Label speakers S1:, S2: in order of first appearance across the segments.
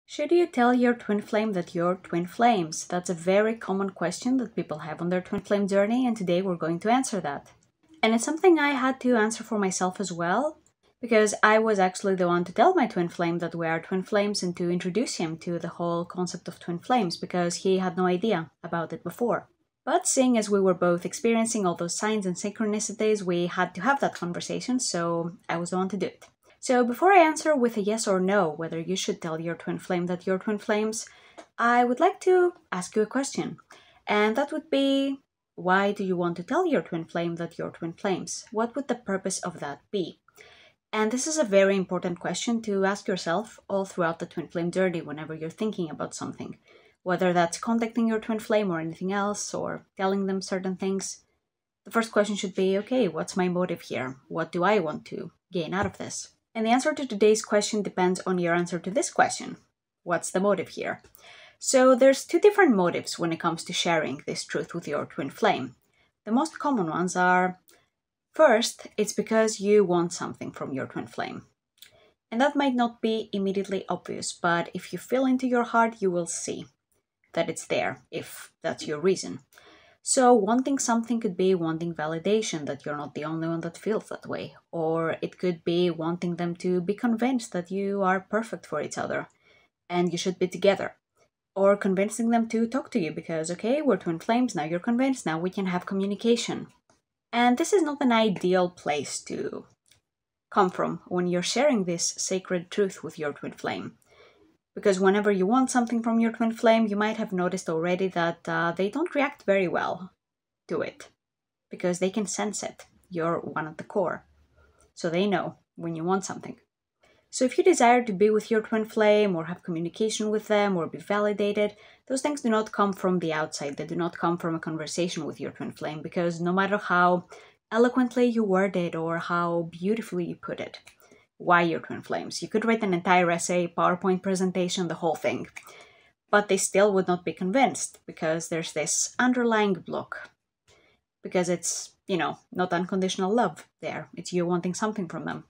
S1: Should you tell your twin flame that you're twin flames? That's a very common question that people have on their twin flame journey, and today we're going to answer that. And it's something I had to answer for myself as well, because I was actually the one to tell my twin flame that we are twin flames and to introduce him to the whole concept of twin flames, because he had no idea about it before. But seeing as we were both experiencing all those signs and synchronicities, we had to have that conversation, so I was the one to do it. So before I answer with a yes or no whether you should tell your twin flame that you're twin flames, I would like to ask you a question. And that would be, why do you want to tell your twin flame that you're twin flames? What would the purpose of that be? And this is a very important question to ask yourself all throughout the twin flame journey whenever you're thinking about something. Whether that's contacting your twin flame or anything else, or telling them certain things. The first question should be, okay, what's my motive here? What do I want to gain out of this? And the answer to today's question depends on your answer to this question. What's the motive here? So there's two different motives when it comes to sharing this truth with your twin flame. The most common ones are, first, it's because you want something from your twin flame. And that might not be immediately obvious, but if you feel into your heart, you will see that it's there, if that's your reason. So wanting something could be wanting validation that you're not the only one that feels that way. Or it could be wanting them to be convinced that you are perfect for each other and you should be together. Or convincing them to talk to you because, okay, we're twin flames, now you're convinced, now we can have communication. And this is not an ideal place to come from when you're sharing this sacred truth with your twin flame. Because whenever you want something from your twin flame, you might have noticed already that they don't react very well to it. Because they can sense it. You're one at the core. So they know when you want something. So if you desire to be with your twin flame or have communication with them or be validated, those things do not come from the outside. They do not come from a conversation with your twin flame. Because no matter how eloquently you word it or how beautifully you put it, why your twin flames? You could write an entire essay, PowerPoint presentation, the whole thing. But they still would not be convinced because there's this underlying block. Because it's, not unconditional love there. It's you wanting something from them.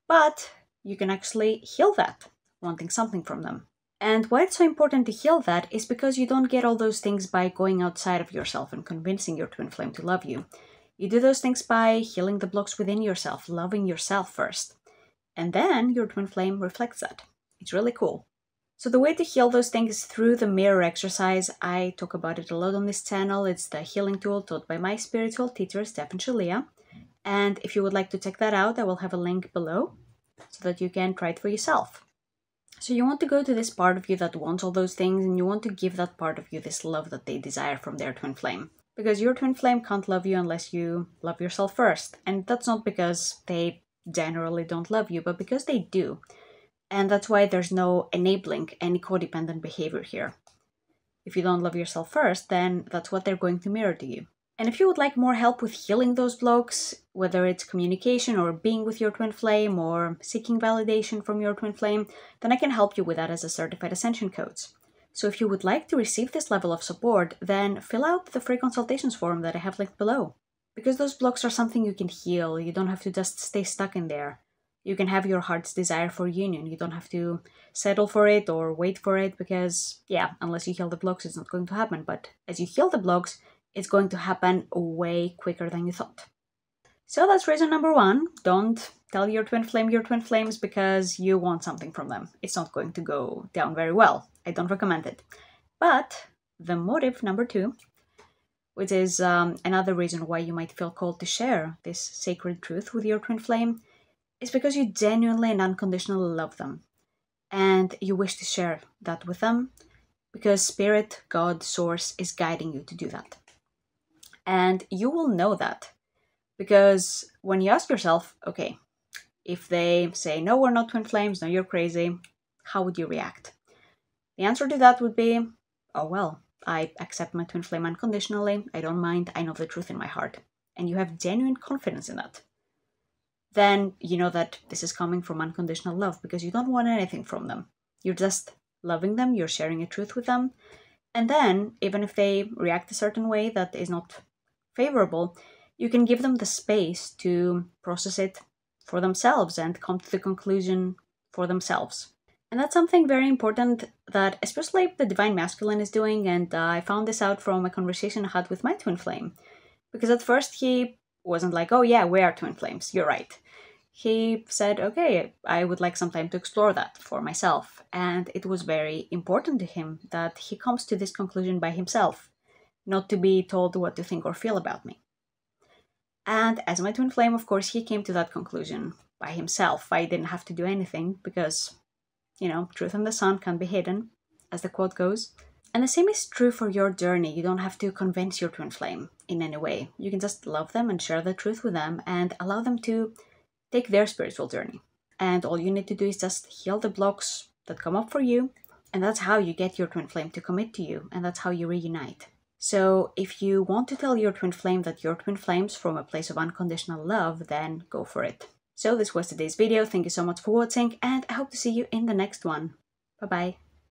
S1: But you can actually heal that, wanting something from them. And why it's so important to heal that is because you don't get all those things by going outside of yourself and convincing your twin flame to love you. You do those things by healing the blocks within yourself, loving yourself first. And then your twin flame reflects that. It's really cool. So the way to heal those things is through the mirror exercise. I talk about it a lot on this channel. It's the healing tool taught by my spiritual teacher, Steph and Shalia. And if you would like to check that out, I will have a link below so that you can try it for yourself. So you want to go to this part of you that wants all those things, and you want to give that part of you this love that they desire from their twin flame. Because your twin flame can't love you unless you love yourself first. And that's not because they generally don't love you, but because they do. And that's why there's no enabling any codependent behavior here. If you don't love yourself first, then that's what they're going to mirror to you. And if you would like more help with healing those blocks, whether it's communication or being with your twin flame or seeking validation from your twin flame, then I can help you with that as a certified ascension coach. So if you would like to receive this level of support, then fill out the free consultations form that I have linked below. Because those blocks are something you can heal. You don't have to just stay stuck in there. You can have your heart's desire for union. You don't have to settle for it or wait for it because, unless you heal the blocks, it's not going to happen. But as you heal the blocks, it's going to happen way quicker than you thought. So that's reason number one. Don't tell your twin flame your twin flames because you want something from them. It's not going to go down very well. I don't recommend it. But the motive number two, which is another reason why you might feel called to share this sacred truth with your twin flame, is because you genuinely and unconditionally love them. And you wish to share that with them because Spirit, God, Source is guiding you to do that. And you will know that because when you ask yourself, okay, if they say, no, we're not twin flames, no, you're crazy, how would you react? The answer to that would be, oh, well, I accept my twin flame unconditionally. I don't mind. I know the truth in my heart. And you have genuine confidence in that. Then you know that this is coming from unconditional love because you don't want anything from them. You're just loving them. You're sharing a truth with them. And then, even if they react a certain way that is not favorable, you can give them the space to process it for themselves and come to the conclusion for themselves. And that's something very important that especially the Divine Masculine is doing, and I found this out from a conversation I had with my twin flame. Because at first he wasn't like, oh yeah, we are twin flames, you're right. He said, okay, I would like some time to explore that for myself. And it was very important to him that he comes to this conclusion by himself, not to be told what to think or feel about me. And as my twin flame, of course, he came to that conclusion by himself. I didn't have to do anything because, truth in the sun can't be hidden, as the quote goes. And the same is true for your journey. You don't have to convince your twin flame in any way. You can just love them and share the truth with them and allow them to take their spiritual journey. And all you need to do is just heal the blocks that come up for you. And that's how you get your twin flame to commit to you. And that's how you reunite. So if you want to tell your twin flame that your twin flames from a place of unconditional love, then go for it. So this was today's video. Thank you so much for watching, and I hope to see you in the next one. Bye bye.